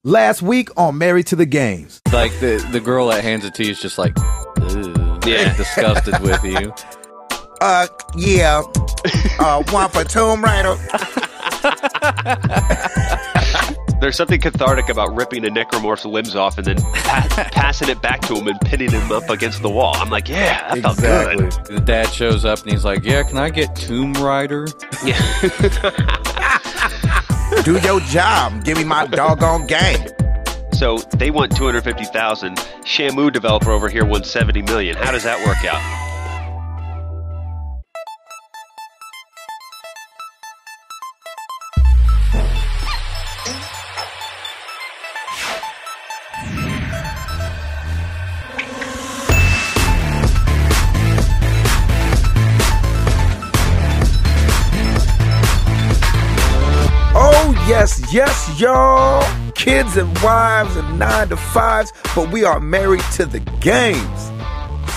Last week on Married to the Games. Like the girl that hands it to you is just like, yeah, disgusted with you. Yeah. One for Tomb Raider. There's something cathartic about ripping a necromorph's limbs off and then passing it back to him and pinning him up against the wall. I'm like, yeah, that felt good. The dad shows up and he's like, yeah, can I get Tomb Raider? Yeah. Do your job. Give me my doggone game. So they want $250,000. Shamu developer over here wants $70 million. How does that work out? Yes, y'all. Kids and wives and 9 to 5s, but we are married to the games.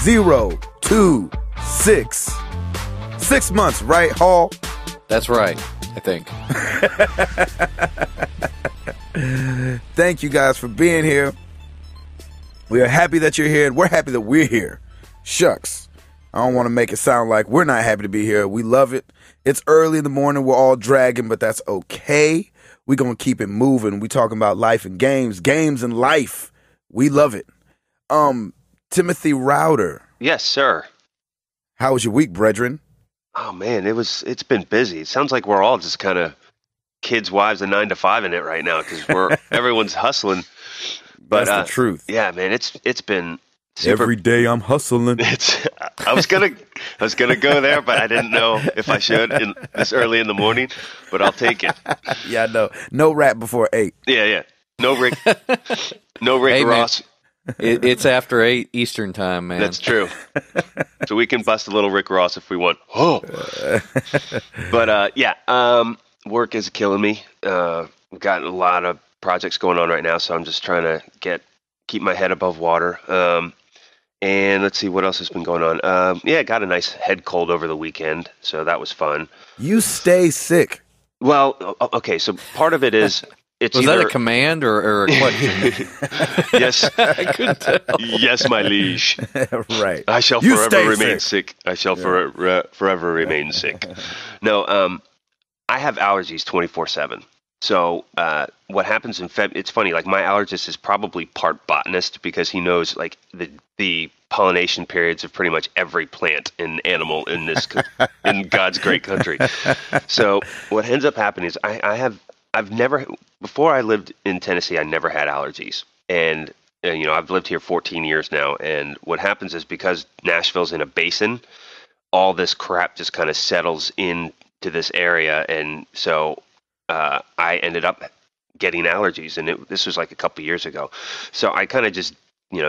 0 to 6. 6 months, right, Hall? That's right, I think. Thank you guys for being here. We are happy that you're here, and we're happy that we're here. Shucks. I don't want to make it sound like we're not happy to be here. We love it. It's early in the morning. We're all dragging, but that's okay. We're going to keep it moving. We talking about life and games and life. We love it. Timothy Router. Yes, sir. How was your week, brethren? Oh man, it's been busy. It sounds like we're all just kind of kids, wives, and 9 to 5 in it right now because everyone's hustling. But that's the truth. Yeah, man, it's been super. Every day I'm hustling. I was gonna go there, but I didn't know if I should this early in the morning. But I'll take it. Yeah, I know. No rap before 8. Yeah. No Rick hey, Ross. It's after 8 Eastern time, man. That's true. So we can bust a little Rick Ross if we want. Oh. But work is killing me. We've got a lot of projects going on right now, so I'm just trying to keep my head above water. And let's see what else has been going on. Got a nice head cold over the weekend, so that was fun. You stay sick. Well, okay, so part of it is was that a command or a question? Yes. I couldn't tell. Yes, my liege. Right. I shall forever remain sick. I shall forever remain sick. No, I have allergies 24/7. So what happens in it's funny, like my allergist is probably part botanist because he knows like the pollination periods of pretty much every plant and animal in this in God's great country. So what ends up happening is I've never, before I lived in Tennessee, I never had allergies. And I've lived here 14 years now. And what happens is because Nashville's in a basin, all this crap just kind of settles into this area. And so I ended up getting allergies, and this was like a couple years ago. So I kind of just,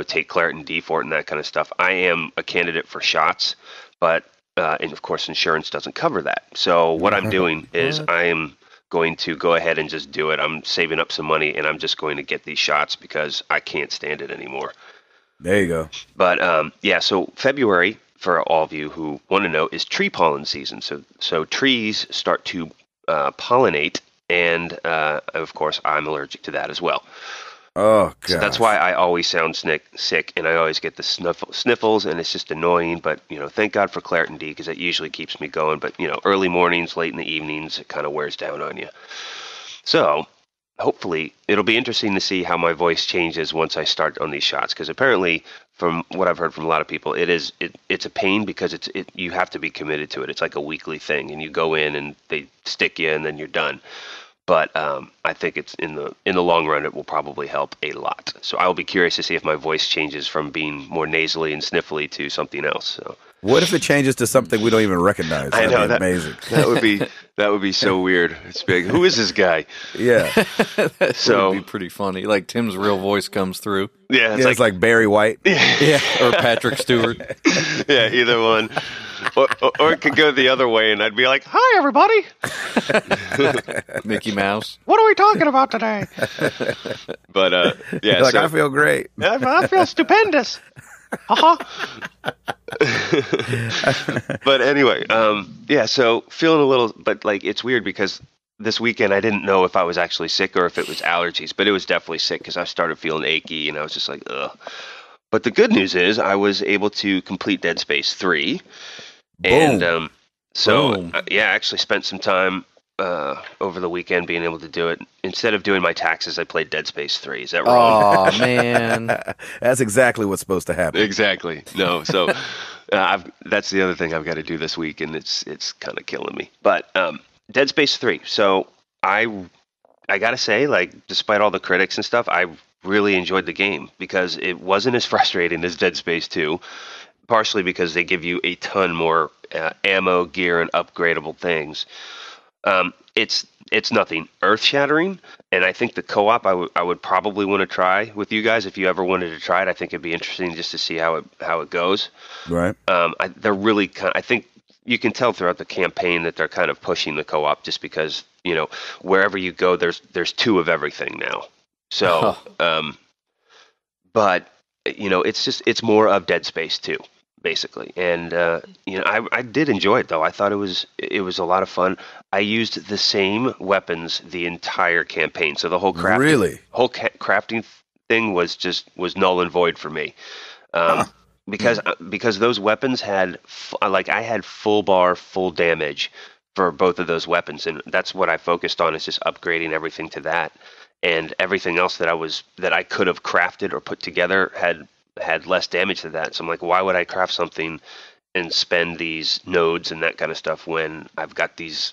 take Claritin D for it and that kind of stuff. I am a candidate for shots, but, and of course, insurance doesn't cover that. So what I'm doing is I am going to go ahead and just do it. I'm saving up some money, and I'm just going to get these shots because I can't stand it anymore. There you go. But, so February, for all of you who want to know, is tree pollen season. So trees start to pollinate. And, of course, I'm allergic to that as well. Oh, God. So that's why I always sound sick, and I always get the sniffles, and it's just annoying. But, thank God for Claritin D, because it usually keeps me going. But, early mornings, late in the evenings, it kind of wears down on you. So hopefully it'll be interesting to see how my voice changes once I start on these shots, because apparently, from what I've heard from a lot of people, it's a pain because you have to be committed to it. It's like a weekly thing, and you go in and they stick you, and then you're done. But I think it's in the long run, it will probably help a lot. So I will be curious to see if my voice changes from being more nasally and sniffly to something else. So what if it changes to something we don't even recognize? I know, that'd be amazing. That would be so weird. It's big. Who is this guy? Yeah, that would be pretty funny. Like Tim's real voice comes through. Yeah, it's like Barry White. Yeah, or Patrick Stewart. Yeah, either one. Or it could go the other way, and I'd be like, "Hi, everybody." Mickey Mouse. What are we talking about today? But I feel great. I feel stupendous. But anyway, so feeling a little, but like it's weird because this weekend I didn't know if I was actually sick or if it was allergies, but it was definitely sick because I started feeling achy and I was just like, ugh. But the good news is I was able to complete Dead Space 3. Boom. And I actually spent some time over the weekend being able to do it. Instead of doing my taxes, I played Dead Space 3. Is that wrong? Oh, man. That's exactly what's supposed to happen. Exactly. No, so that's the other thing I've got to do this week, and it's kind of killing me. But Dead Space 3. So I got to say, like, despite all the critics and stuff, I really enjoyed the game because it wasn't as frustrating as Dead Space 2, partially because they give you a ton more ammo, gear, and upgradable things. It's nothing earth-shattering, and I think the co-op I would probably want to try with you guys if you ever wanted to try it. I think it'd be interesting just to see how it goes. Right. They're really I think you can tell throughout the campaign that they're kind of pushing the co-op just because, wherever you go, there's two of everything now. So, but it's more of Dead Space 2. Basically, and I did enjoy it though. I thought it was a lot of fun. I used the same weapons the entire campaign, so the whole crafting thing was null and void for me, because those weapons had I had full bar, full damage for both of those weapons, and that's what I focused on, is just upgrading everything to that, and everything else that I could have crafted or put together had less damage to that. So I'm like, why would I craft something and spend these nodes and that kind of stuff when I've got these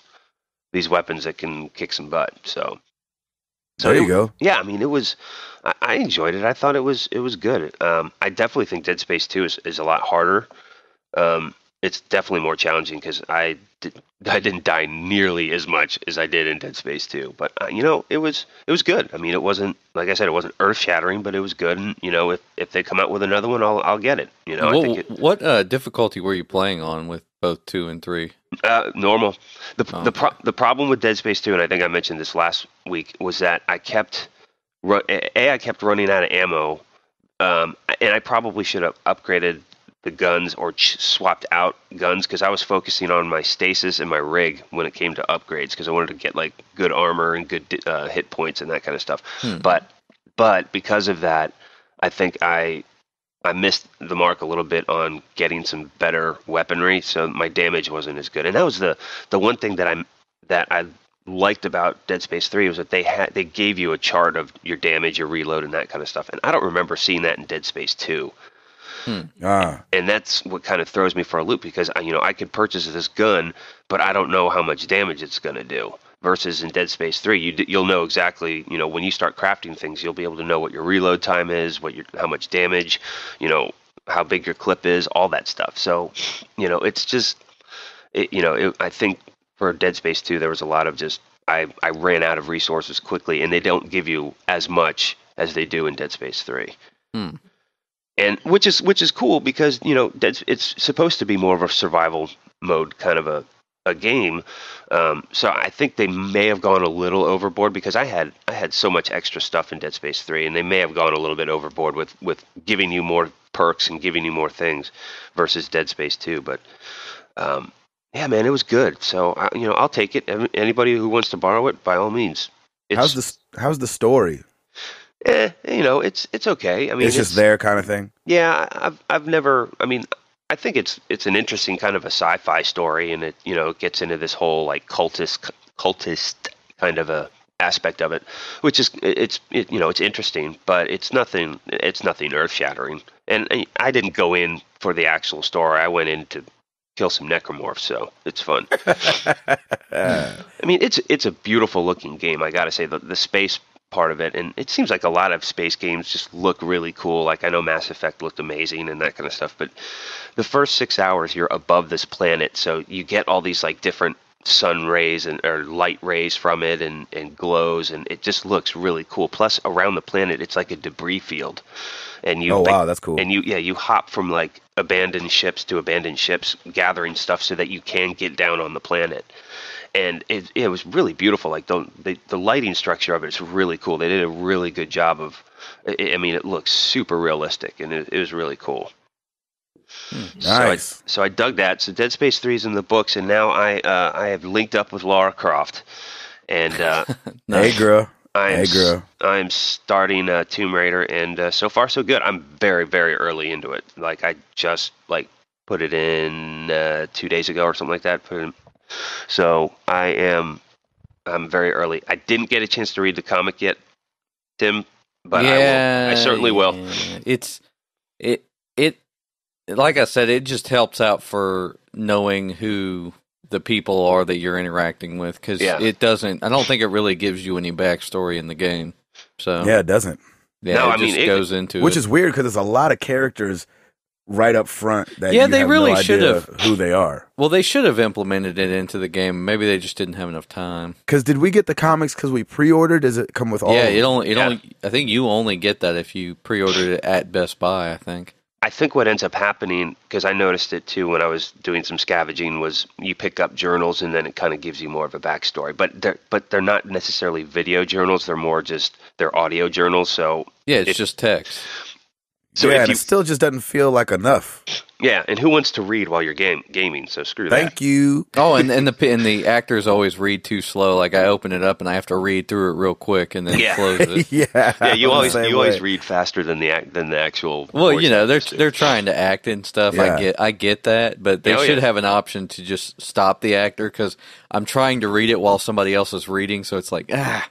weapons that can kick some butt? So there you go. Yeah, I mean, I enjoyed it. I thought it was good. I definitely think Dead Space 2 is a lot harder. It's definitely more challenging because I didn't die nearly as much as I did in Dead Space 2. But it was good. I mean, it wasn't, like I said, it wasn't earth shattering, but it was good. And if they come out with another one, I'll get it. What difficulty were you playing on with both 2 and 3? Normal. The problem with Dead Space 2, and I think I mentioned this last week, was that I kept running out of ammo, and I probably should have upgraded the guns or swapped out guns because I was focusing on my stasis and my rig when it came to upgrades because I wanted to get like good armor and good hit points and that kind of stuff. But because of that, I think I missed the mark a little bit on getting some better weaponry, so my damage wasn't as good. And that was the one thing that I liked about Dead Space 3 was that they gave you a chart of your damage, your reload, and that kind of stuff. And I don't remember seeing that in Dead Space 2. And that's what kind of throws me for a loop because I could purchase this gun, but I don't know how much damage it's going to do. Versus in Dead Space 3, you'll know exactly. When you start crafting things, you'll be able to know what your reload time is, how much damage, how big your clip is, all that stuff. So, it's just, I think for Dead Space 2, there was a lot of just I ran out of resources quickly, and they don't give you as much as they do in Dead Space 3. And which is cool because it's supposed to be more of a survival mode kind of a game. So I think they may have gone a little overboard because I had so much extra stuff in Dead Space 3, and they may have gone a little bit overboard with giving you more perks and giving you more things versus Dead Space 2. But yeah, man, it was good. So I'll take it. Anybody who wants to borrow it, by all means. How's the story? It's okay. I mean, it's just there kind of thing. Yeah, I've never. I mean, I think it's an interesting kind of a sci-fi story, and it gets into this whole like cultist kind of a aspect of it, which is it's interesting, but it's nothing earth-shattering. And I didn't go in for the actual story. I went in to kill some necromorphs, so it's fun. I mean, it's a beautiful looking game. I gotta say the space part of it, and it seems like a lot of space games just look really cool. Like I know Mass Effect looked amazing and that kind of stuff, but the first 6 hours you're above this planet, so you get all these like different sun rays or light rays from it and glows, and it just looks really cool. Plus around the planet it's like a debris field, and wow, that's cool. And you hop from like abandoned ships to abandoned ships gathering stuff so that you can get down on the planet. And it was really beautiful. Like the lighting structure of it is really cool. They did a really good job of. I mean, it looks super realistic, and it was really cool. Nice. So I dug that. So Dead Space 3 is in the books, and now I have linked up with Lara Croft, And Nice. Hey, girl. I'm starting Tomb Raider, and so far so good. I'm very, very early into it. Like I just put it in 2 days ago or something like that. So I'm very early. I didn't get a chance to read the comic yet, Tim, but I will. I certainly will. It like I said, it just helps out for knowing who the people are that you're interacting with, because it doesn't. I don't think it really gives you any backstory in the game. So Yeah, it doesn't. Yeah, No, it just goes into which it. is weird because there's a lot of characters right up front that Yeah, you they have really no should idea have. who they are. Well, they should have implemented it into the game. Maybe they just didn't have enough time. Because did we get the comics because we pre-ordered? Does it come with all? Yeah, of them? it only. I think you only get that if you pre-ordered it at Best Buy. I think. I think what ends up happening, because I noticed it too when I was doing some scavenging, was you pick up journals and then it kind of gives you more of a backstory. But they're not necessarily video journals. They're more just they're audio journals. So yeah, it's just text. So yeah, and it still just doesn't feel like enough. Yeah, and who wants to read while you're gaming? So screw that. Thank you. Oh, and the actors always read too slow. Like I open it up and I have to read through it real quick and then close it. Yeah, you always read faster than the actual. Well, they're trying to act and stuff. Yeah. I get that, but they should have an option to just stop the actor, because I'm trying to read it while somebody else is reading. So it's like because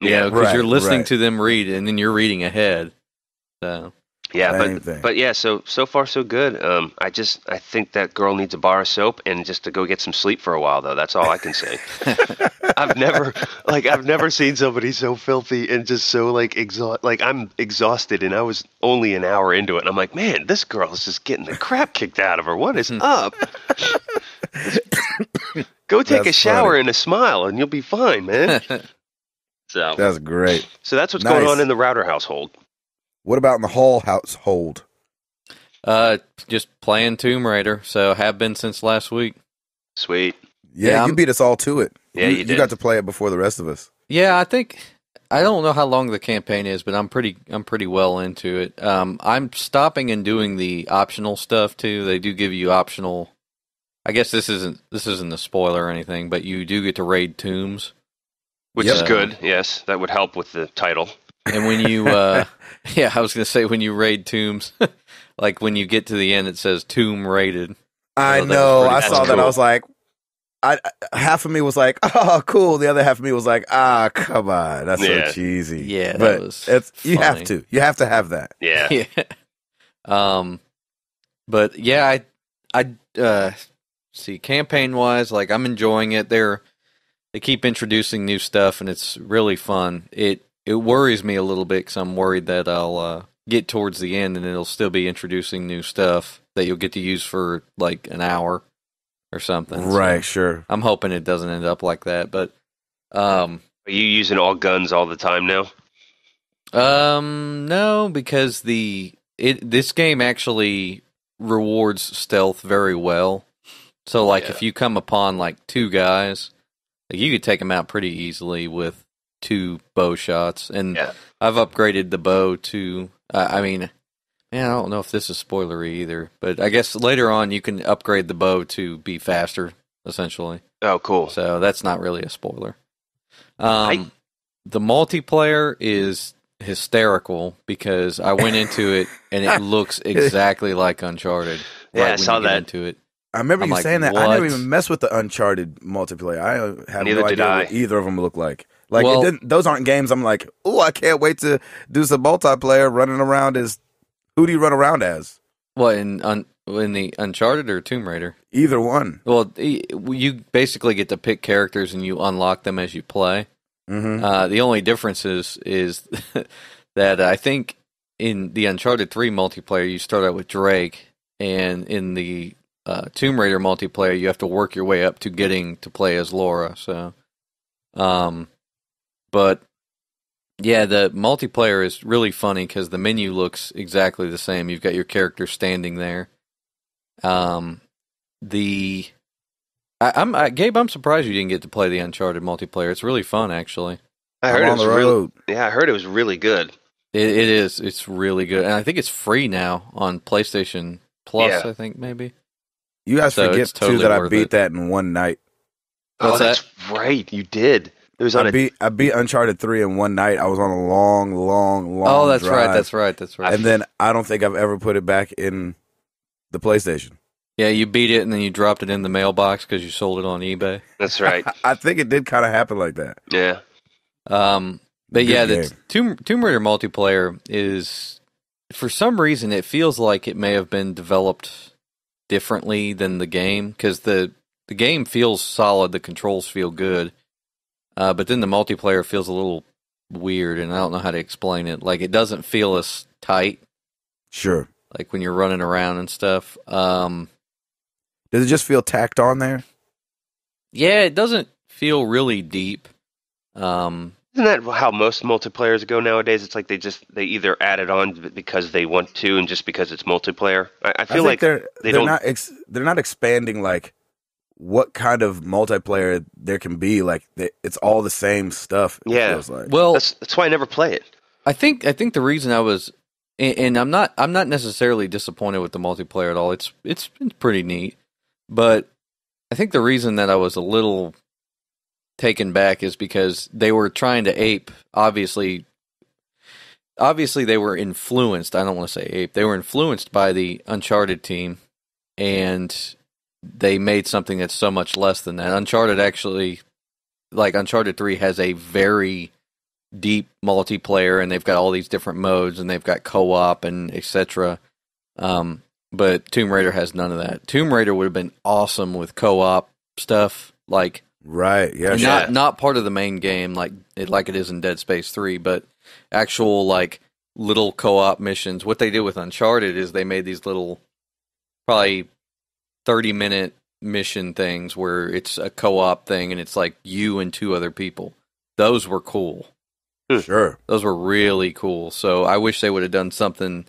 you're listening to them read and then you're reading ahead. So. Yeah, but yeah, so far so good. I think that girl needs a bar of soap and just to go get some sleep for a while, though. That's all I can say. I've never seen somebody so filthy and just so I'm exhausted, and I was only an hour into it, and I'm like, man, this girl is just getting the crap kicked out of her. What is up? Go take a shower and a smile, and you'll be fine, man. So that's great. So that's what's going on in the Router household. What about in the Hall household? Just playing Tomb Raider, so have been since last week. Sweet. Yeah, you beat us all to it. Yeah, you did. You got to play it before the rest of us. Yeah, I don't know how long the campaign is, but I'm pretty well into it. I'm stopping and doing the optional stuff too. They do give you optional. I guess this isn't a spoiler or anything, but you do get to raid tombs, which is good. Yes, that would help with the title. And when you, I was going to say when you raid tombs, like when you get to the end, it says tomb raided. I know. I saw that. I was like, half of me was like, oh, cool. The other half of me was like, come on. That's so cheesy. Yeah, but that was you funny. have to. You have to have that. Yeah. But yeah, I see, campaign-wise, like I'm enjoying it. They keep introducing new stuff, and it's really fun. It worries me a little bit because I'm worried that I'll get towards the end and it'll still be introducing new stuff that you'll get to use for like an hour or something. Right, so sure. I'm hoping it doesn't end up like that. But are you using all guns all the time now? No, because this game actually rewards stealth very well. So like if you come upon like two guys, like, you could take them out pretty easily with 2 bow shots, and I've upgraded the bow to. I don't know if this is spoilery either, but I guess later on you can upgrade the bow to be faster, essentially. Oh, cool! So that's not really a spoiler. The multiplayer is hysterical because I went into it and it looks exactly like Uncharted. Yeah, I saw that. Into it. I remember you saying that. What? I never even messed with the Uncharted multiplayer. I have no idea what either of them look like. Like, those aren't games I'm like, oh, I can't wait to do some multiplayer running around as... Who do you run around as? What, in the Uncharted or Tomb Raider? Either one. Well, you basically get to pick characters and you unlock them as you play. Mm-hmm. The only difference is that I think in the Uncharted 3 multiplayer, you start out with Drake, and in the Tomb Raider multiplayer, you have to work your way up to getting to play as Laura. So, but yeah, the multiplayer is really funny because the menu looks exactly the same. You've got your character standing there. Gabe, I'm surprised you didn't get to play the Uncharted multiplayer. It's really fun, actually. I heard it was I heard it was really good. It is. It's really good, and I think it's free now on PlayStation Plus. I think maybe. You guys forget too that I beat that in one night. Oh, that's right, you did. It was on I beat Uncharted 3 in one night. I was on a long Oh, that's drive. right. That's right. And then I don't think I've ever put it back in the PlayStation. Yeah, you beat it and then you dropped it in the mailbox because you sold it on eBay. That's right. I think it did kind of happen like that. Yeah. But yeah, the Tomb Raider multiplayer is, for some reason, it feels like it may have been developed differently than the game, because the game feels solid, the controls feel good, but then the multiplayer feels a little weird, and I don't know how to explain it. Like, it doesn't feel as tight. Sure. Like when you're running around and stuff. Does it just feel tacked on there? Yeah, it doesn't feel really deep. Isn't that how most multiplayers go nowadays? It's like they either add it on because they want to, and just because it's multiplayer. I feel like they're not expanding like what kind of multiplayer there can be. Like it's all the same stuff. It feels like. Well, that's why I never play it. I think the reason I was, and I'm not necessarily disappointed with the multiplayer at all. It's pretty neat, but I think the reason that I was a little taken back is because they were trying to ape. Obviously they were influenced. I don't want to say ape. They were influenced by the Uncharted team, and they made something that's so much less than that. Uncharted 3 has a very deep multiplayer, and they've got all these different modes, and they've got co-op and etc. But Tomb Raider has none of that. Tomb Raider would have been awesome with co-op stuff, like. Right, yeah. Not part of the main game like it is in Dead Space 3, but actual like little co-op missions. What they did with Uncharted is they made these little probably 30-minute mission things where it's a co-op thing and it's like you and two other people. Those were cool. Sure. Those were really cool. So I wish they would have done something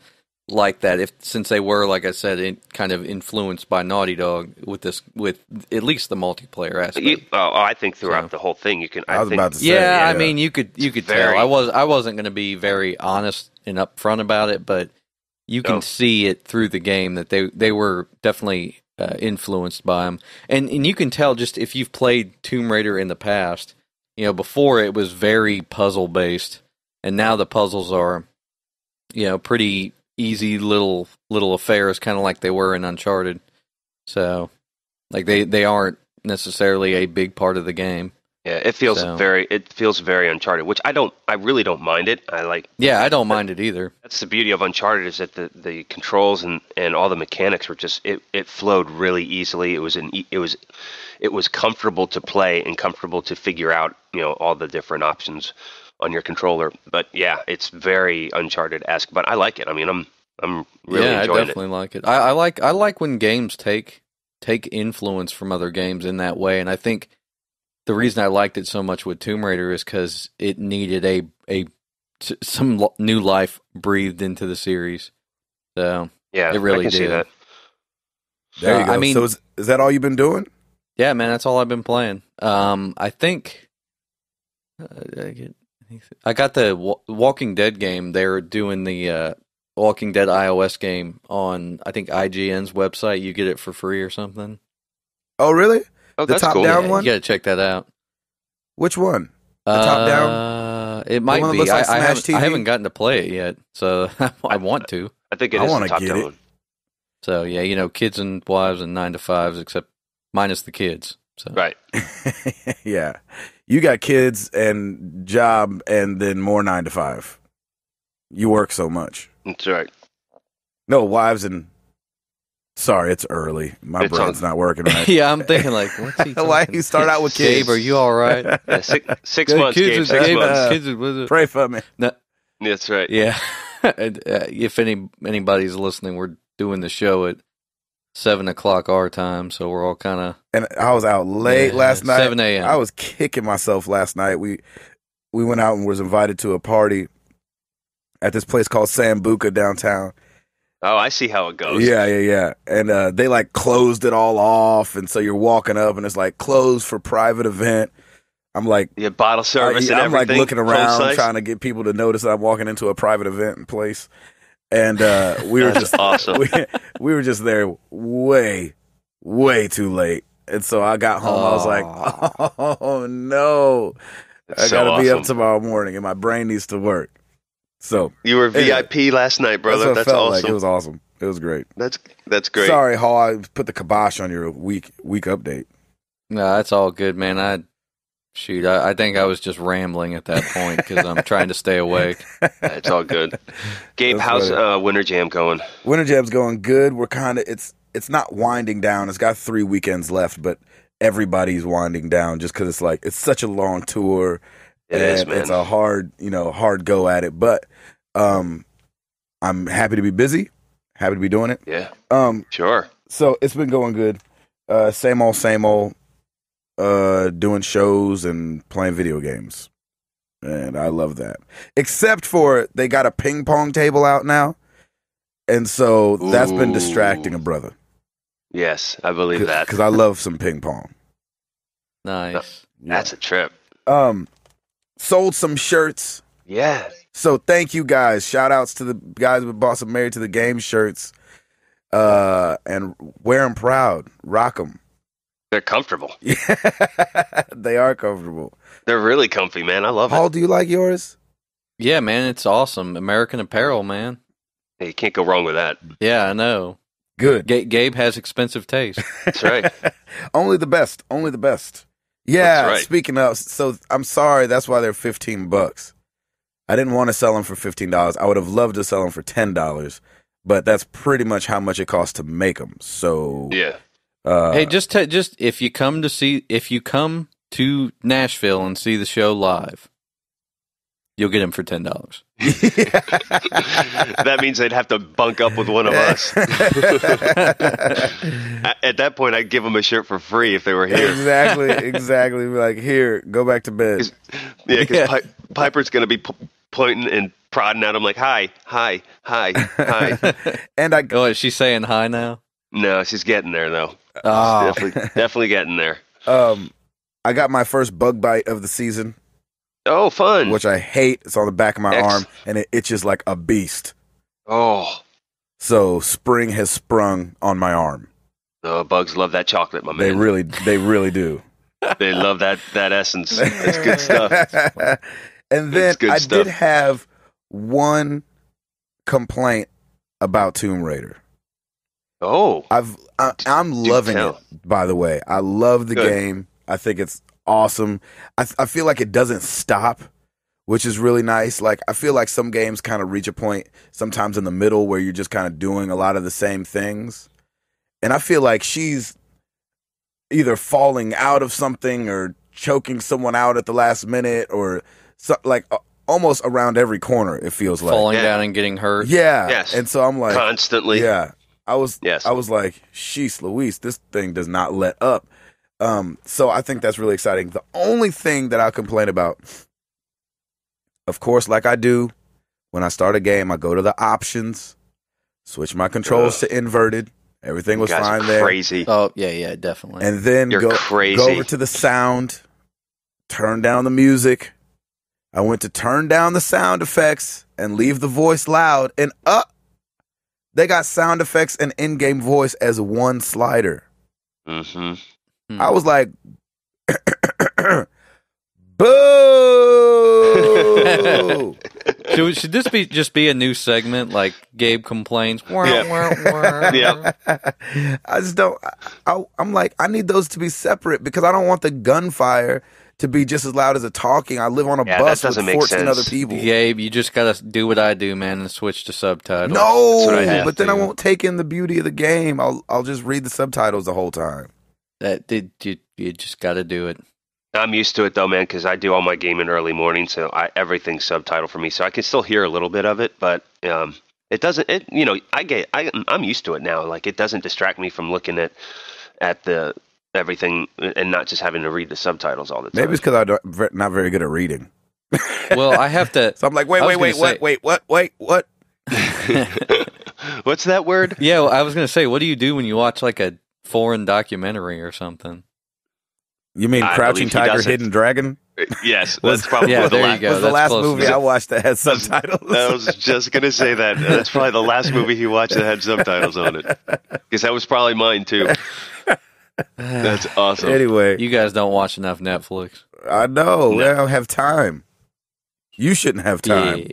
like that, since they were, like I said, kind of influenced by Naughty Dog with at least the multiplayer aspect. I think throughout the whole thing, you can. I was about to say, yeah, I mean, you could tell. I wasn't going to be very honest and upfront about it, but you can see it through the game that they were definitely influenced by them, and you can tell just if you've played Tomb Raider in the past. Before it was very puzzle based, and now the puzzles are, pretty easy little affairs, kind of like they were in Uncharted. So, like they aren't necessarily a big part of the game. Yeah, it feels very Uncharted, which I really don't mind it. I don't mind it either. That's the beauty of Uncharted, is that the controls and all the mechanics were just it flowed really easily. It was comfortable to play and comfortable to figure out, all the different options on your controller. But yeah, it's very Uncharted-esque, but I like it. I mean, I'm really enjoying it. Yeah, I definitely like it. I like when games take influence from other games in that way, and I think the reason I liked it so much with Tomb Raider is because it needed some new life breathed into the series. So yeah, it really I can did. See that. There you go. I mean, so is that all you've been doing? Yeah, man, that's all I've been playing. I think I got the Walking Dead game. They're doing the Walking Dead iOS game on, I think, IGN's website. You get it for free or something. Oh, really? Oh, the top-down one? You got to check that out. Which one? The top-down? It might be. Like I haven't gotten to play it yet, so I want to. I think it is the top-down one. So, yeah, kids and wives and 9-to-5s, except minus the kids. So. Right. Yeah. You got kids and job and then more 9-to-5. You work so much. That's right. No, wives and... Sorry, it's early. My brain's not working right. Yeah, I'm thinking like, what's he talking? Why you start out with kids? Gabe, are you all right? Yeah, six months, Gabe. 6 months. Pray for me. No. That's right. Yeah. If anybody's listening, we're doing the show at 7:00 our time, so we're all kind of. And I was out late last night. 7 a.m. I was kicking myself last night. We went out and was invited to a party at this place called Sambuca downtown. Oh, I see how it goes. Yeah. And they like closed it all off, and so you're walking up, and it's like closed for private event. I'm like, yeah, bottle service and I'm everything. I'm like looking around, trying to get people to notice that I'm walking into a private event and place. And we were just awesome. We were just there way too late, and so I got home. I was like, oh no. I gotta be up tomorrow morning, and my brain needs to work. So you were VIP last night, brother. That's awesome. Like. It was awesome. It was great. That's great. Sorry, Hall. I put the kibosh on your week update. No, that's all good, man. I think I was just rambling at that point because I'm trying to stay awake. It's all good. Gabe, how's Winter Jam going? Winter Jam's going good. We're kind of it's not winding down. It's got 3 weekends left, but everybody's winding down just because it's such a long tour. It is, man. It's a hard go at it, but I'm happy to be busy. Happy to be doing it. Yeah. Sure. So it's been going good. Same old. Doing shows and playing video games. And I love that. Except for they got a ping pong table out now. And so that's been distracting a brother. Yes, I believe that. Because I love some ping pong. Nice. That's a trip. Sold some shirts. Yeah. So thank you guys. Shout outs to the guys who bought some Married to the Game shirts. And wear them proud. Rock them. They're comfortable. Yeah, they are comfortable. They're really comfy, man. I love it. Paul, do you like yours? Yeah, man, it's awesome. American Apparel, man. Hey, you can't go wrong with that. Yeah, I know. Good. Gabe has expensive taste. That's right. Only the best. Only the best. Yeah, that's right. Speaking of, so I'm sorry, that's why they're $15. I didn't want to sell them for $15. I would have loved to sell them for $10, but that's pretty much how much it costs to make them. So yeah. Hey, just if you come to Nashville and see the show live, you'll get them for $10. That means they'd have to bunk up with one of us. At that point, I'd give them a shirt for free if they were here. Exactly. Be like, here, go back to bed. Because Piper's going to be pointing and prodding at him like, hi. And is she saying hi now? No, she's getting there though. Oh. Definitely getting there. I got my first bug bite of the season. Oh, fun! Which I hate. It's on the back of my arm, and it itches like a beast. Oh, so spring has sprung on my arm. Oh, bugs love that chocolate, my man. They really do. They love that essence. It's good stuff. And then I did have one complaint about Tomb Raider. Oh, I'm loving it. By the way, I love the game. I think it's awesome. I feel like it doesn't stop, which is really nice. Like I feel like some games kind of reach a point sometimes in the middle where you're just kind of doing a lot of the same things, and I feel like she's either falling out of something or choking someone out at the last minute, or almost around every corner. It feels like falling down and getting hurt. Yeah, yes. And so I'm like constantly. Yeah. I was like, sheesh Louise, this thing does not let up. So I think that's really exciting. The only thing that I'll complain about, of course, like I do when I start a game, I go to the options, switch my controls to inverted. Everything was fine there. Crazy. Oh yeah, definitely. And then go over to the sound, turn down the music. I went to turn down the sound effects and leave the voice loud, and they got sound effects and in-game voice as one slider. Mm-hmm. I was like, boo! Should this just be a new segment like Gabe complains? Yeah. I just don't. I'm like, I need those to be separate because I don't want the gunfire to be just as loud as the talking. I live on a bus with 14 other people. Gabe, you just gotta do what I do, man, and switch to subtitles. No, but then I won't take in the beauty of the game. I'll just read the subtitles the whole time. You just gotta do it. I'm used to it though, man, because I do all my gaming early morning, so everything's subtitled for me, so I can still hear a little bit of it, but it doesn't. I'm used to it now. Like it doesn't distract me from looking at the everything and not just having to read the subtitles all the time. Maybe it's because I'm not very good at reading. Well, I have to. So I'm like, wait, what? What's that word? Yeah, well, I was gonna say, what do you do when you watch like a foreign documentary or something? You mean Crouching Tiger, Hidden Dragon? Yes, that's probably the last movie I watched that had subtitles. I was just going to say that. That's probably the last movie he watched that had subtitles on it. Because that was probably mine, too. That's awesome. Anyway. You guys don't watch enough Netflix. I know. No. I don't have time. You shouldn't have time.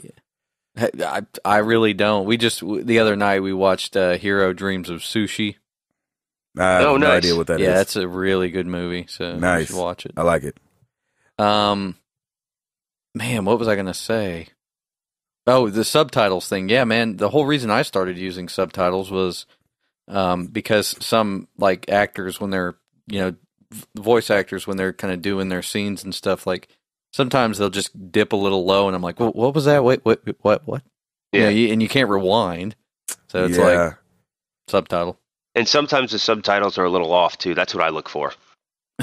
Yeah. I really don't. The other night we watched Hero Dreams of Sushi. I have no nice. idea what that is. Yeah, that's a really good movie. So Nice. you should watch it. I like it. Man, what was I gonna say? Oh, the subtitles thing. Yeah, man. The whole reason I started using subtitles was because some like actors, when they're voice actors, when they're kind of doing their scenes and stuff, like sometimes they'll just dip a little low, and I'm like, well, what was that? Wait, what? Yeah, and you can't rewind, so it's like subtitle. And sometimes the subtitles are a little off too. That's what I look for.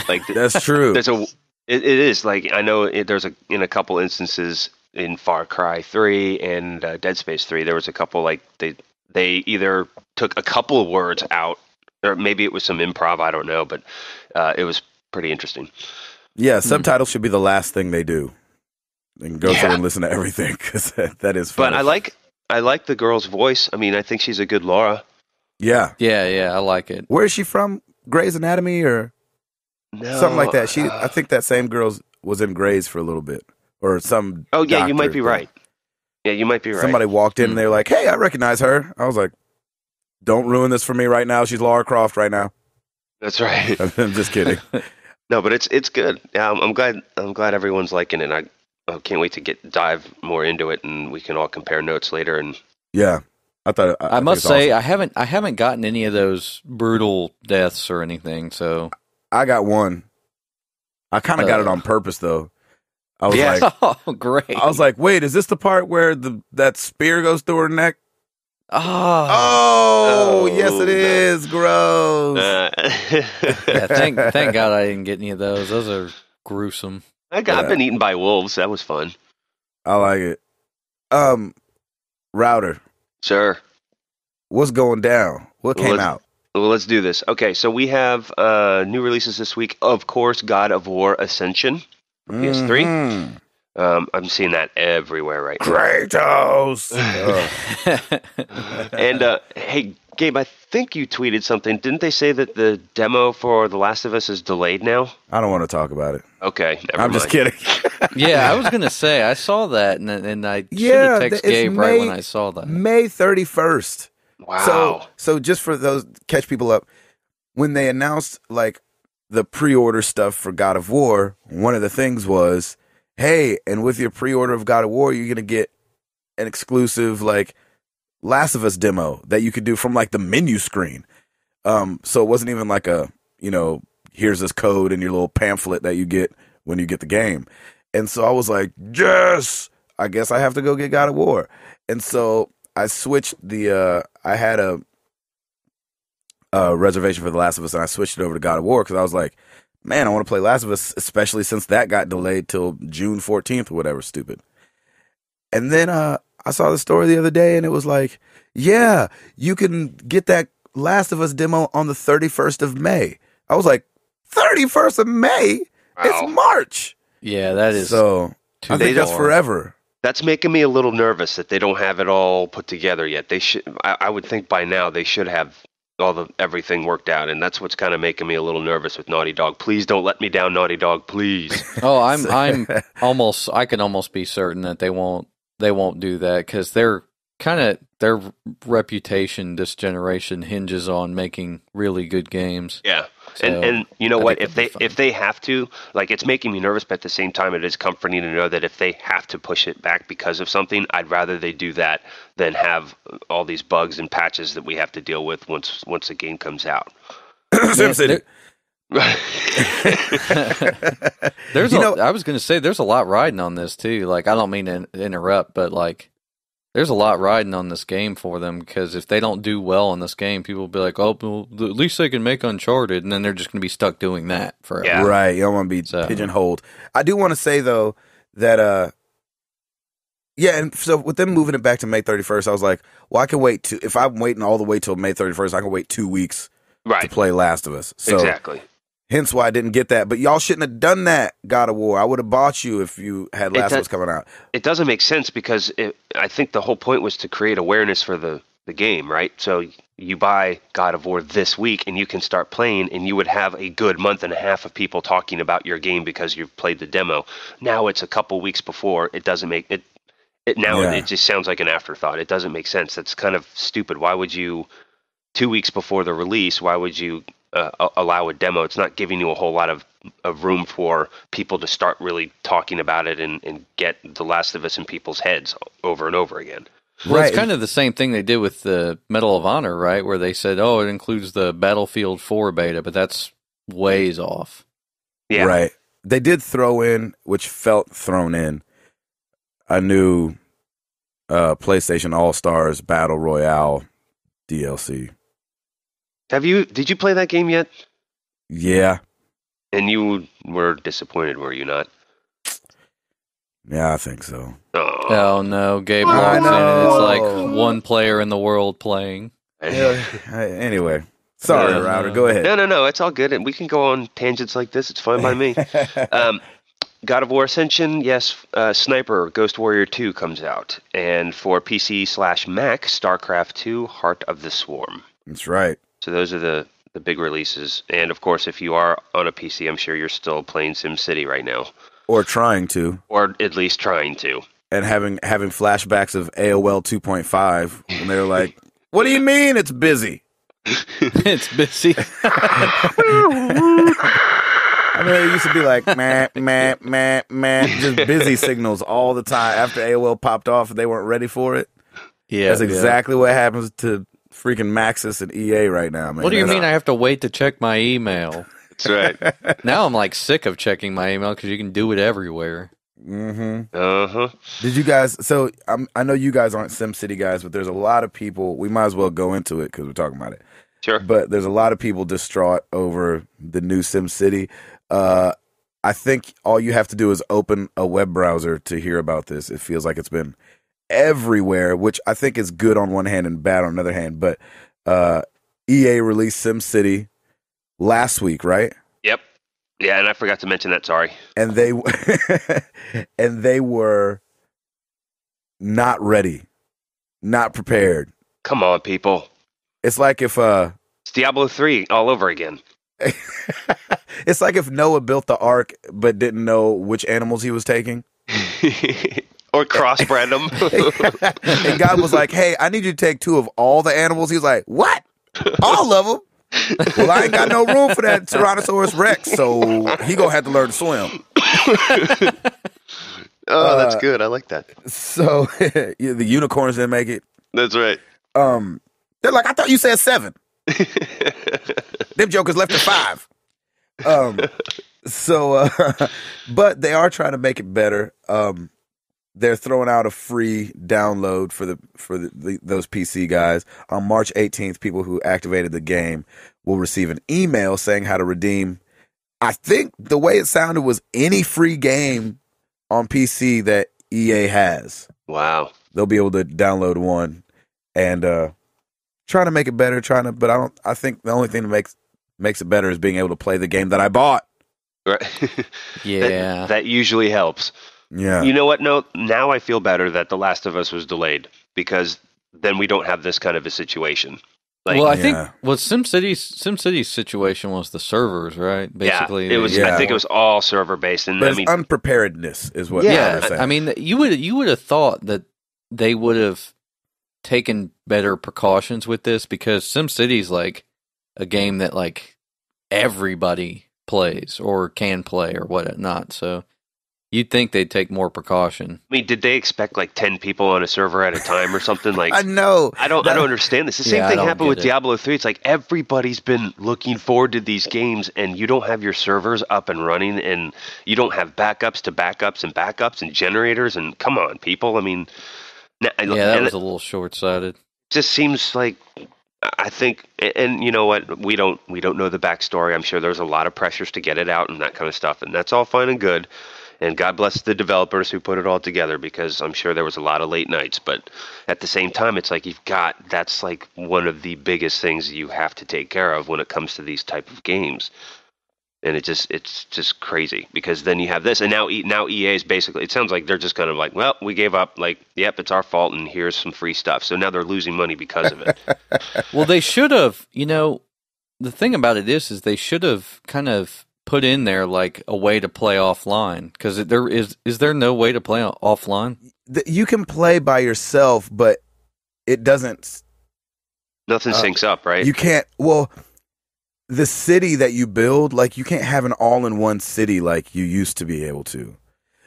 Like that's true. It is like I know there's in a couple instances in Far Cry 3 and Dead Space 3, there was a couple like they either took a couple of words out, or maybe it was some improv. I don't know, but it was pretty interesting. Yeah, subtitles should be the last thing they do. They can go through and listen to everything because that is funny. But I like the girl's voice. I mean, I think she's a good Laura. Yeah, I like it. Where is she from? Grey's Anatomy or something like that? I think that same girl was in Grey's for a little bit, or some. Oh yeah, you might be right. Yeah, you might be right. Somebody walked in and they were like, "Hey, I recognize her." I was like, "Don't ruin this for me right now. She's Lara Croft right now." That's right. I'm just kidding. No, but it's good. Yeah, I'm glad everyone's liking it. I can't wait to dive more into it, and we can all compare notes later. And yeah, I must say awesome. I haven't gotten any of those brutal deaths or anything. So I got one. I kind of got it on purpose though. I was like, "Oh, great!" I was like, "Wait, is this the part where that spear goes through her neck?" Oh, yes, it is. Gross. Yeah, thank God I didn't get any of those. Those are gruesome. I've been eaten by wolves. That was fun. I like it. Router. Sure. What's going down? What came out? Well, let's do this. Okay, so we have new releases this week. Of course, God of War Ascension for PS3. Mm-hmm. I'm seeing that everywhere right now. Kratos! And, hey, Gabe, I think you tweeted something. Didn't they say that the demo for The Last of Us is delayed now? I don't want to talk about it. Okay, never I'm mind. just kidding. Yeah, I was going to say, I saw that, and I should have texted Gabe right when I saw that. May 31st. Wow. So just for those, catch people up, when they announced, like, the pre-order stuff for God of War, one of the things was, hey, and with your pre-order of God of War, you're going to get an exclusive, like, Last of Us demo that you could do from, like, the menu screen. So it wasn't even like a, here's this code in your little pamphlet that you get when you get the game. And so I was like, yes, I guess I have to go get God of War. And so I switched I had a reservation for The Last of Us, and I switched it over to God of War because I was like, man, I want to play Last of Us, especially since that got delayed till June 14th or whatever, stupid. And then I saw the story the other day, and it was like, yeah, you can get that Last of Us demo on the 31st of May. I was like, 31st of May? Wow. It's March. Yeah, that is. So I think that's forever. That's making me a little nervous that they don't have it all put together yet. They should. I would think by now they should have everything worked out, and that's what's kind of making me a little nervous with Naughty Dog. Please don't let me down, Naughty Dog. Please. Oh, I'm almost. I can almost be certain that they won't do that because their reputation this generation hinges on making really good games. Yeah. So, and you know what? If they have to, like, it's making me nervous, but at the same time, it is comforting to know that if they have to push it back because of something, I'd rather they do that than have all these bugs and patches that we have to deal with once the game comes out. SimCity. I was going to say there's a lot riding on this too. Like, I don't mean to interrupt, but like, there's a lot riding on this game for them because if they don't do well in this game, people will be like, "Oh, well, at least they can make Uncharted," and then they're just going to be stuck doing that forever. Yeah. Right? You don't want to be pigeonholed. I do want to say though that and so with them moving it back to May 31st, I was like, well, I can wait if I'm waiting all the way till May 31st, I can wait 2 weeks to play Last of Us. So, exactly. Hence why I didn't get that. But y'all shouldn't have done that, God of War. I would have bought you if you had Last of Us coming out. It doesn't make sense because I think the whole point was to create awareness for the game, right? So you buy God of War this week and you can start playing, and you would have a good month and a half of people talking about your game because you've played the demo. Now it's a couple weeks before. It doesn't make it. It just sounds like an afterthought. It doesn't make sense. That's kind of stupid. Why would you, 2 weeks before the release, why would you allow a demo? It's not giving you a whole lot of room for people to start really talking about it and get The Last of Us in people's heads over and over again. Well, it's kind of the same thing they did with the Medal of Honor, right? Where they said, oh, it includes the Battlefield 4 beta, but that's ways off. Yeah. Right. They did throw in, which felt thrown in, a new PlayStation All-Stars Battle Royale DLC. Did you play that game yet? Yeah. And you were disappointed, were you not? Yeah, I think so. Oh no, Gabe walks in and it's like one player in the world playing. Anyway, sorry, Router. Go ahead. No. It's all good, and we can go on tangents like this. It's fine by me. God of War Ascension, yes. Sniper Ghost Warrior 2 comes out, and for PC/Mac, StarCraft 2: Heart of the Swarm. That's right. So those are the big releases, and of course, if you are on a PC, I'm sure you're still playing SimCity right now. Or trying to. Or at least trying to. And having flashbacks of AOL 2.5 when they were like, what do you mean it's busy? It's busy. I mean, it used to be like, just busy signals all the time. After AOL popped off, they weren't ready for it. Yeah. That's exactly what happens to freaking Maxis and EA right now, man. What do you mean I have to wait to check my email? That's right. Now I'm like sick of checking my email because you can do it everywhere. Mm-hmm. Uh-huh. Did you guys? So I know you guys aren't SimCity guys, but there's a lot of people. We might as well go into it because we're talking about it. Sure. But there's a lot of people distraught over the new SimCity. I think all you have to do is open a web browser to hear about this. It feels like it's been everywhere, which I think is good on one hand and bad on another hand. But EA released SimCity last week, right? Yep. Yeah, and I forgot to mention that. Sorry. And they were not ready, not prepared. Come on, people. It's like if it's Diablo 3 all over again. It's like if Noah built the ark but didn't know which animals he was taking. Or crossbred them. And God was like, hey, I need you to take 2 of all the animals. He was like, what? All of them? Well, I ain't got no room for that Tyrannosaurus Rex, so he gonna have to learn to swim. Oh, that's good. I like that. So the unicorns didn't make it. That's right. They're like, I thought you said 7. Them jokers left at 5. But they are trying to make it better. They're throwing out a free download for those PC guys. On March 18th, people who activated the game will receive an email saying how to redeem. I think the way it sounded was any free game on PC that EA has. Wow. They'll be able to download one and trying to make it better. I think the only thing that makes it better is being able to play the game that I bought. Right. Yeah. That usually helps. Yeah. You know what? No, now I feel better that The Last of Us was delayed, because then we don't have this kind of a situation. Well, I think SimCity's situation was the servers, right? Basically, yeah, it was. I think it was all server based, and but unpreparedness is what. Yeah, I mean, you would have thought that they would have taken better precautions with this, because SimCity's like a game that like everybody plays or can play or whatnot. So you'd think they'd take more precaution. I mean, did they expect like 10 people on a server at a time or something? Like, I know. I don't understand this. The same thing happened with Diablo 3. It's like everybody's been looking forward to these games, and you don't have your servers up and running, and you don't have backups to backups and backups and generators. And come on, people. I mean, that was a little short-sighted. Just seems like, I think, and you know what? We don't know the backstory. I'm sure there's a lot of pressures to get it out and that kind of stuff, and that's all fine and good. And God bless the developers who put it all together, because I'm sure there was a lot of late nights. But at the same time, it's like that's like one of the biggest things you have to take care of when it comes to these type of games. And it's just crazy because then you have this, and now EA is basically, it sounds like they're just kind of like, well, we gave up, like, yep, it's our fault, and here's some free stuff. So now they're losing money because of it. Well, they should have, the thing about it is they should have kind of put in there like a way to play offline, because is there no way to play offline? You can play by yourself, but it doesn't. Nothing syncs up, right? You can't. Well, the city that you build, like, you can't have an all-in-one city like you used to be able to.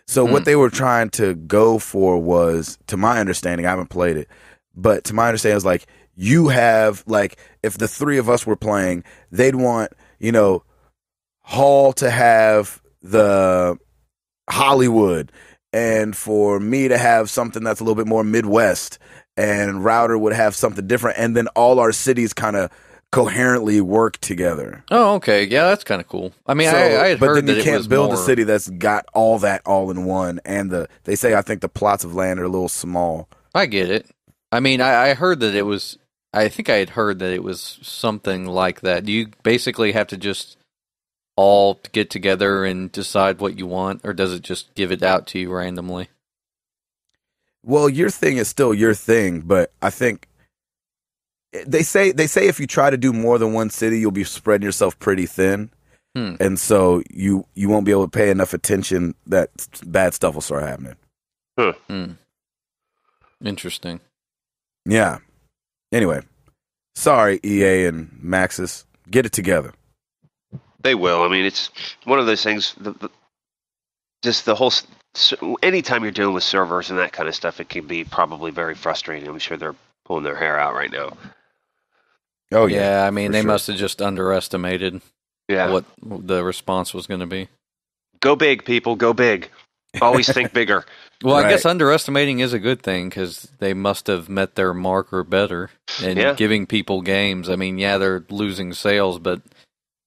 So what they were trying to go for was, to my understanding, I haven't played it, but to my understanding, is like, you have, like, if the three of us were playing, they'd want, Hall to have the Hollywood, and for me to have something that's a little bit more Midwest, and Router would have something different, and then all our cities kind of coherently work together. Oh, okay. Yeah, that's kind of cool. I mean, I had but heard then that you it can't was build more... a city that's got all that all in one, and they say, I think the plots of land are a little small. I get it. I mean, I heard that it was... I think I had heard that it was something like that. You basically have to just all get together and decide what you want, or does it just give it out to you randomly? Well, your thing is still your thing, but I think they say if you try to do more than one city, you'll be spreading yourself pretty thin, and so you won't be able to pay enough attention that bad stuff will start happening. Interesting. Yeah. Anyway, sorry, EA and Maxis, get it together. They will. I mean, it's one of those things. Just the whole. Anytime you're dealing with servers and that kind of stuff, it can be probably very frustrating. I'm sure they're pulling their hair out right now. Oh yeah. I mean, they must have just underestimated what the response was going to be. Go big, people. Go big. Always think bigger. Well, I guess underestimating is a good thing, because they must have met their mark or better in giving people games. I mean, they're losing sales, but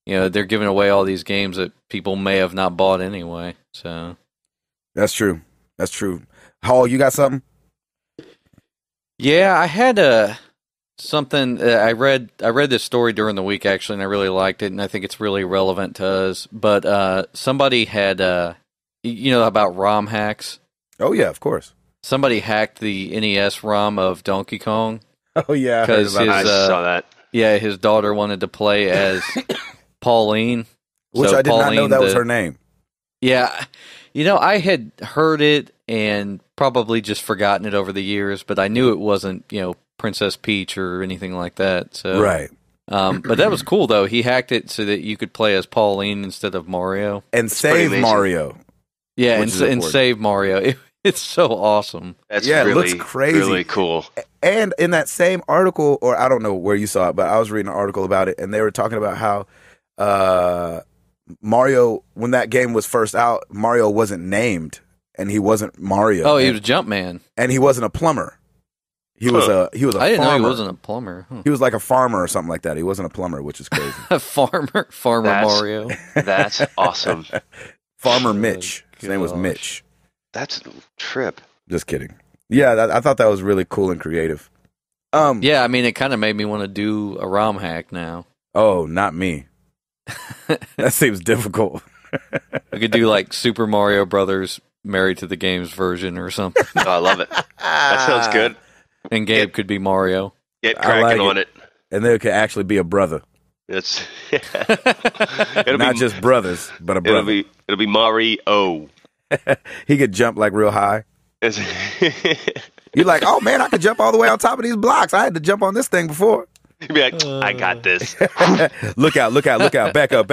they're giving away all these games that people may have not bought anyway. So that's true. That's true. Hall, you got something? Yeah, I had something. I read this story during the week, actually, and I really liked it, and I think it's really relevant to us. But somebody had, about ROM hacks. Oh yeah, of course. Somebody hacked the NES ROM of Donkey Kong. Oh yeah, I saw that. Yeah, his daughter wanted to play as Pauline, which I did not know that was her name. Yeah, I had heard it and probably just forgotten it over the years, but I knew it wasn't, Princess Peach or anything like that. So right. But that was cool though. He hacked it so that you could play as Pauline instead of Mario and save Mario. Yeah, and save Mario. It's so awesome. That's it looks crazy. Really cool. And in that same article, or I don't know where you saw it, but I was reading an article about it, and they were talking about how Mario, when that game was first out, Mario wasn't named, and he wasn't Mario. Oh, he was Jumpman, and he wasn't a plumber. He was a I didn't farmer. know he wasn't a plumber. He was like a farmer or something like that. He wasn't a plumber, which is crazy. A farmer Mario. That's awesome. Farmer Mitch. His name was Mitch. That's a trip. Just kidding. Yeah, I thought that was really cool and creative. Yeah, I mean, it kind of made me want to do a ROM hack now. Oh, not me. That seems difficult. I could do like Super Mario Brothers Married to the Games version or something. Oh, I love it. That sounds good. And Gabe could be Mario. Get cracking on it. And there could actually be a brother. It's not just brothers, but a brother. It'll be Mario. He could jump like real high. You're like, oh man, I could jump all the way on top of these blocks. I had to jump on this thing before. You'd be like, I got this. Look out. Back up.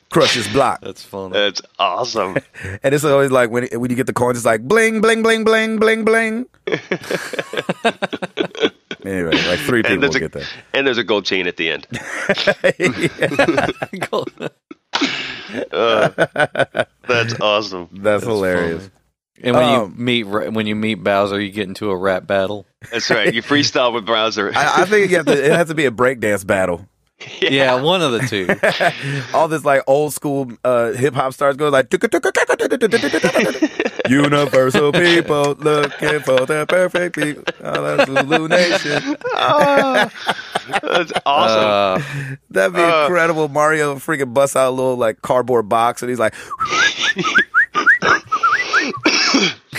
Crush this block. That's funny. That's awesome. And it's always like when you get the coins, it's like bling, bling, bling, bling, bling, bling. Anyway, like 3 people will get that. And there's a gold chain at the end. That's awesome. That's hilarious. Funny. And when you meet Bowser, you get into a rap battle. That's right. You freestyle with Bowser. I think it has to be a breakdance battle. Yeah, one of the two. All this like old school hip hop stars go like universal people looking for the perfect people. Zulu Nation. That's awesome. That'd be incredible. Mario freaking busts out a little like cardboard box, and he's like,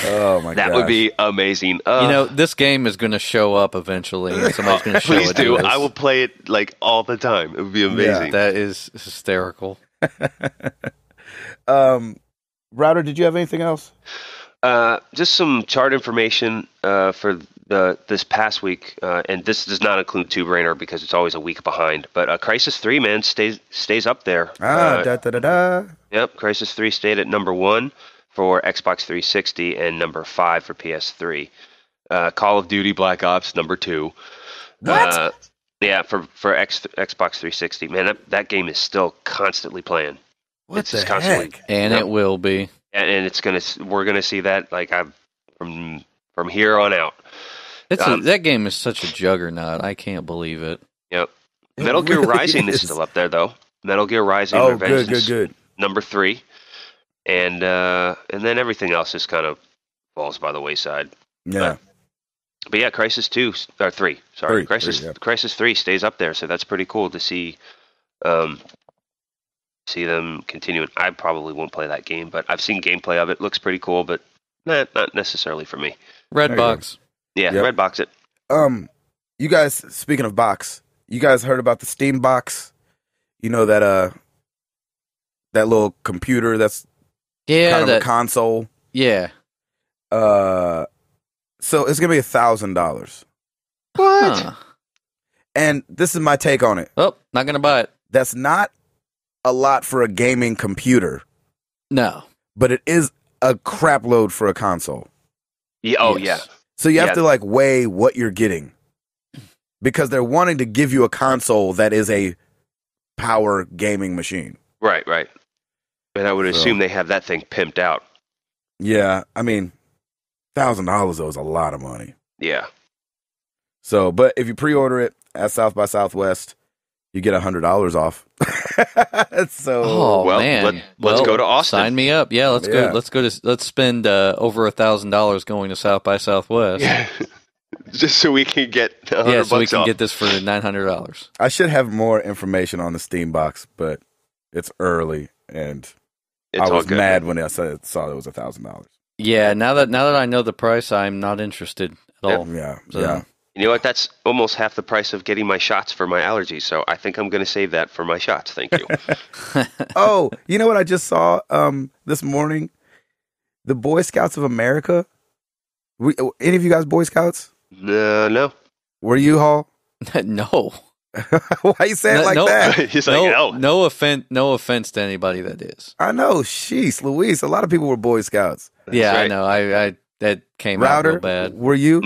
"Oh my god, that would be amazing." This game is going to show up eventually. And somebody's going to show please it do. to us. I will play it like all the time. It would be amazing. That is hysterical. Router, did you have anything else? Just some chart information for this past week, and this does not include Tomb Raider because it's always a week behind. But Crisis 3, man, stays up there. Yep, Crisis 3 stayed at number 1 for Xbox 360 and number 5 for PS3. Call of Duty Black Ops number 2. What? Yeah, for Xbox 360, man, that game is still constantly playing. What the heck? And it will be. And we're gonna see that from here on out. That game is such a juggernaut. I can't believe it. Yep. Metal Gear Rising is still up there though. Metal Gear Rising Revengeance, good. number 3, and then everything else just kind of falls by the wayside. Yeah. But yeah, Crisis 2 or 3. Sorry, Crisis 3 stays up there, so that's pretty cool to see. See them continuing. I probably won't play that game, but I've seen gameplay of it. Looks pretty cool, but not necessarily for me. Redbox. Yeah, Yep. Redbox it. You guys, speaking of box, you guys heard about the Steam box? You know that little computer that's kind of a console. Yeah. So it's gonna be $1,000. What? Huh. And this is my take on it. Oh, not gonna buy it. That's not a lot for a gaming computer. No. But it is a crap load for a console. Yeah. Oh, Yes. yeah. So you have to weigh what you're getting. Because they're wanting to give you a console that is a power gaming machine. Right. And I would assume they have that thing pimped out. Yeah, I mean, $1,000 though is a lot of money. Yeah. So, but if you pre-order it at South by Southwest, you get $100 off. So, man, let's go to Austin. Sign me up. Yeah, let's go. Let's spend over $1,000 going to South by Southwest. Yeah. Just so we can get $100 yeah, so we can off. get this for $900. I should have more information on the Steam box, but it's early, and I was mad when I saw it was $1,000. Yeah, now that I know the price, I'm not interested at all. Yeah, So- yeah. You know what? That's almost half the price of getting my shots for my allergies. So I think I'm going to save that for my shots. Thank you. Oh, you know what I just saw this morning? The Boy Scouts of America. Any of you guys Boy Scouts? No. Were you, Hall? No. Why you say it like that? He's like, no. No offense to anybody that is. I know. Sheesh, Luis. A lot of people were Boy Scouts. Yeah, right. I know. I that came out Router, real bad. were you?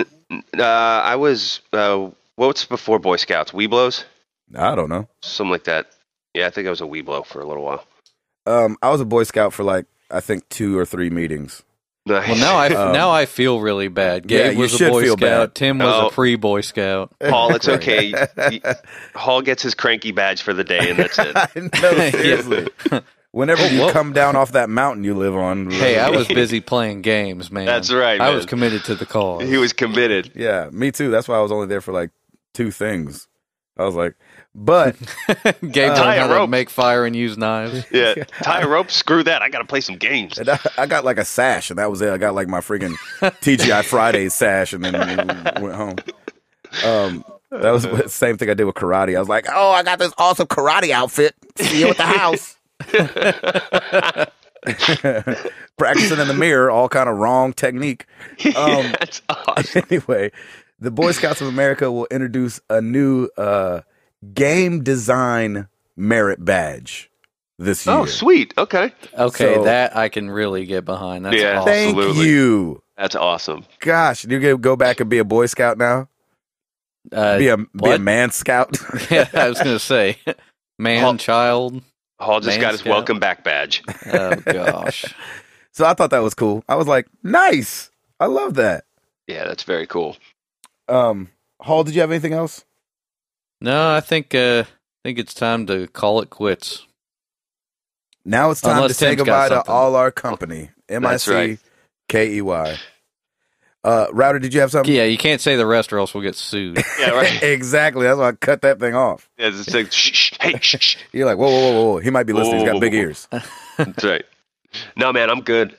I was, what's before Boy Scouts? Weeblos? I don't know. Something like that. Yeah, I think I was a Weeblo for a little while. I was a Boy Scout for I think 2 or 3 meetings. Nice. Well, now I feel really bad. Gabe you was a should Boy feel Scout. bad. Tim was a pre-Boy Scout. Paul, it's okay. Hall gets his cranky badge for the day, and that's it. No, seriously. Whenever you come down off that mountain you live on. Hey, I was busy playing games, man. That's right, I man. was committed to the cause. He was committed. Yeah, me too. That's why I was only there for 2 things. I was like, but Gabe tie learned a how to rope. make fire and use knives. Yeah, tie a rope. Screw that. I got to play some games. and I got a sash, and that was it. I got my freaking TGI Fridays sash, and then went home. That was the same thing I did with karate. I was like, oh, I got this awesome karate outfit. See you at the house. Practicing in the mirror, all kind of wrong technique. That's awesome. Anyway, the Boy Scouts of America will introduce a new game design merit badge this year. Oh, sweet. Okay. Okay, So- that I can really get behind. That's Yeah. awesome. Thank Absolutely. you. That's awesome. Gosh, you're gonna go back and be a Boy Scout now? Be a what? man scout? Yeah, I was gonna say, child. Hall just Man got his Scout. welcome back badge. Oh gosh. So I thought that was cool. I was like, nice. I love that. Yeah, that's very cool. Hall, did you have anything else? No, I think it's time to call it quits. Now it's time Unless to say Tim's got goodbye to something. all our company. That's right. MICKEY. Router, did you have something? Yeah, you can't say the rest or else we'll get sued. Yeah, right. Exactly. That's why I cut that thing off. Yeah, it's like, shh, hey, shh. You're like, whoa. He might be listening. He's got big ears. That's right. No, man, I'm good.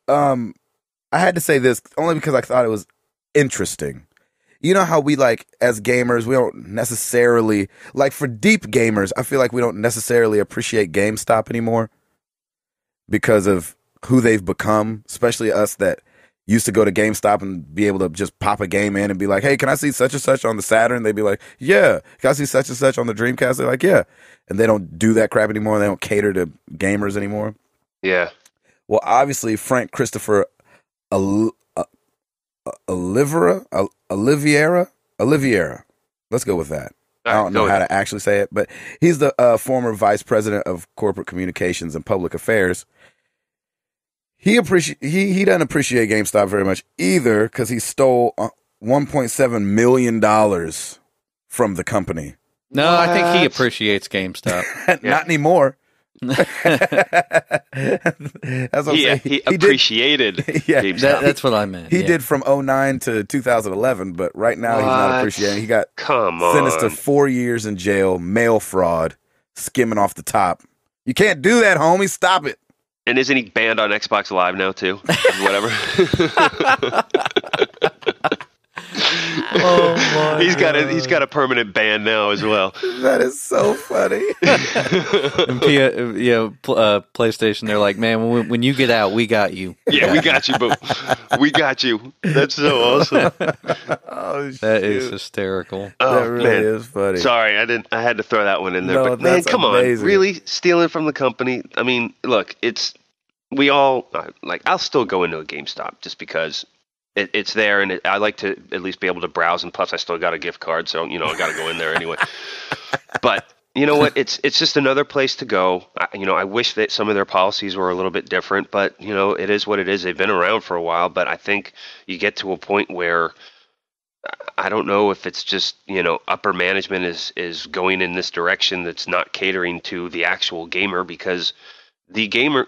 I had to say this only because I thought it was interesting. You know how we, like, as gamers, we don't necessarily, like, for deep gamers, I feel like we don't necessarily appreciate GameStop anymore because of who they've become, especially us that used to go to GameStop and be able to just pop a game in and be like, hey, can I see such and such on the Saturn? They'd be like, yeah. Can I see such and such on the Dreamcast? They're like, yeah. And they don't do that crap anymore. They don't cater to gamers anymore. Yeah. Well, obviously, Frank Christopher Oliveira. Let's go with that. I don't know how to actually say it, but he's the former vice president of corporate communications and public affairs. He doesn't appreciate GameStop very much either because he stole $1.7 million from the company. No, what? I think he appreciates GameStop. Not anymore. That's what he appreciated GameStop. That's what I meant. He did from 2009 to 2011, but right now he's not appreciating. He got sentenced to 4 years in jail, mail fraud, skimming off the top. You can't do that, homie. Stop it. And isn't he banned on Xbox Live now too? Whatever. Oh my he's got a permanent ban now as well. That is so funny. And PlayStation, they're like, man, when you get out, we got you. We got you, but we got you. That's so awesome. Oh, shit. That is hysterical. Oh, that really is funny. Sorry, I had to throw that one in there. No, but man, come amazing. on, really stealing from the company? I mean, look, we all like. I'll still go into a GameStop just because. It's there, and I like to at least be able to browse, and plus I still got a gift card, so, I got to go in there anyway. But you know what? It's just another place to go. I wish that some of their policies were a little bit different, but, it is what it is. They've been around for a while, but I think you get to a point where I don't know if it's just, upper management is going in this direction that's not catering to the actual gamer, because the gamer,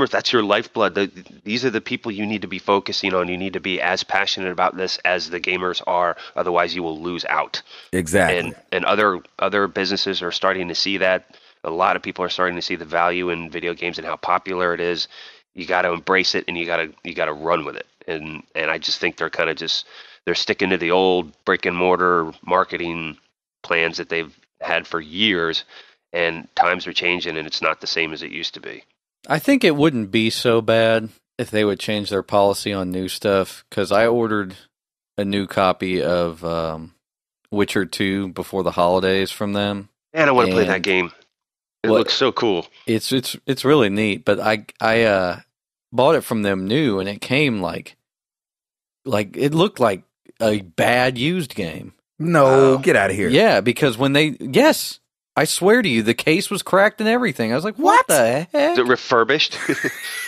that's your lifeblood. These are the people you need to be focusing on. You need to be as passionate about this as the gamers are. Otherwise, you will lose out. Exactly. And other businesses are starting to see that. A lot of people are starting to see the value in video games and how popular it is. You got to embrace it, and you got to run with it. And I just think they're kind of they're sticking to the old brick and mortar marketing plans that they've had for years. And times are changing, and it's not the same as it used to be. I think it wouldn't be so bad if they would change their policy on new stuff, because I ordered a new copy of Witcher 2 before the holidays from them. Man, I want to play that game. It looks so cool. It's really neat, but I bought it from them new, and it came like it looked like a bad used game. No, get out of here. Yeah, because yes. I swear to you, the case was cracked and everything. I was like, what the heck? Is it refurbished?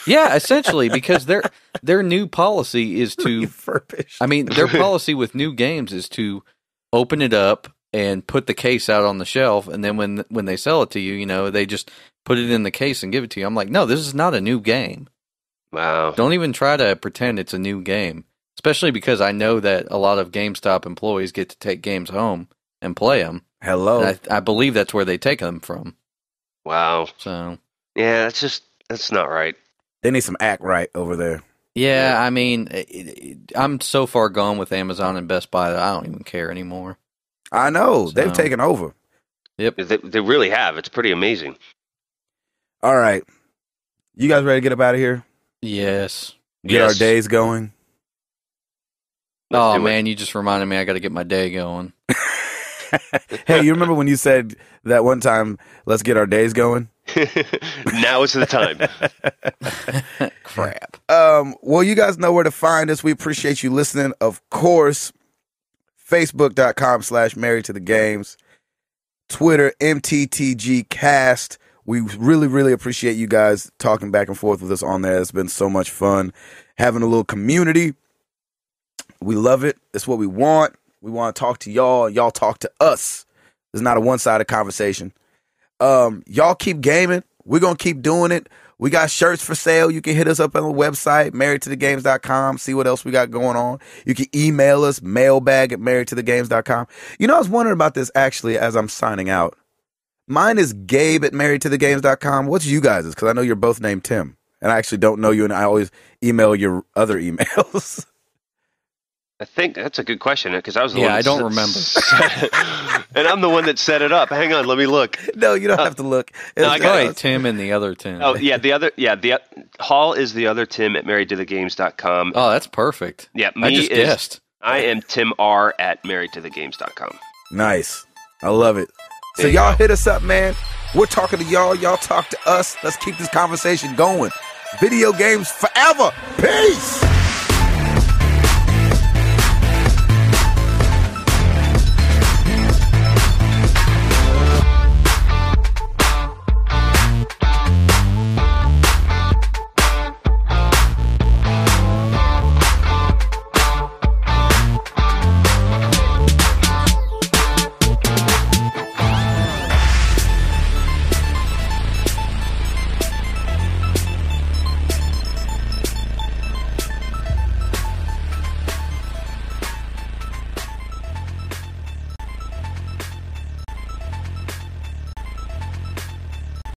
Yeah, essentially, because their new policy is to... Refurbished. I mean, their policy with new games is to open it up and put the case out on the shelf, and then when they sell it to you, they just put it in the case and give it to you. I'm like, no, this is not a new game. Wow. Don't even try to pretend it's a new game, especially because I know that a lot of GameStop employees get to take games home and play them. Hello. I believe that's where they take them from. Wow. So. Yeah, that's not right. They need some act right over there. Yeah, I mean, I'm so far gone with Amazon and Best Buy that I don't even care anymore. I know. They've taken over. Yep. They really have. It's pretty amazing. All right. You guys ready to get up out of here? Yes. Get our days going? Oh, man, you just reminded me I got to get my day going. Hey, you remember when you said that one time, let's get our days going? Now is the time. Crap. Well, you guys know where to find us. We appreciate you listening. Of course, Facebook.com/Married to the Games. Twitter, MTTGcast. We really, really appreciate you guys talking back and forth with us on there. It's been so much fun having a little community. We love it. It's what we want. We want to talk to y'all. Y'all talk to us. It's not a one-sided conversation. Y'all keep gaming. We're going to keep doing it. We got shirts for sale. You can hit us up on the website, marriedtothegames.com, see what else we got going on. You can email us, mailbag@marriedtothegames.com. You know, I was wondering about this actually as I'm signing out. Mine is gabe@marriedtothegames.com. What's you guys'? Because I know you're both named Tim, and I actually don't know you, and I always email your other emails. I think that's a good question because I was the one. I don't remember. And I'm the one that set it up. Hang on, let me look. No, you don't have to look. No, I got Tim and the other Tim. Oh yeah, the Hall is the other Tim at marriedtothegames.com. Oh, that's perfect. Yeah, I just guessed. I am Tim R at marriedtothegames.com. Nice. I love it. So y'all hit us up, man. We're talking to y'all. Y'all talk to us. Let's keep this conversation going. Video games forever. Peace.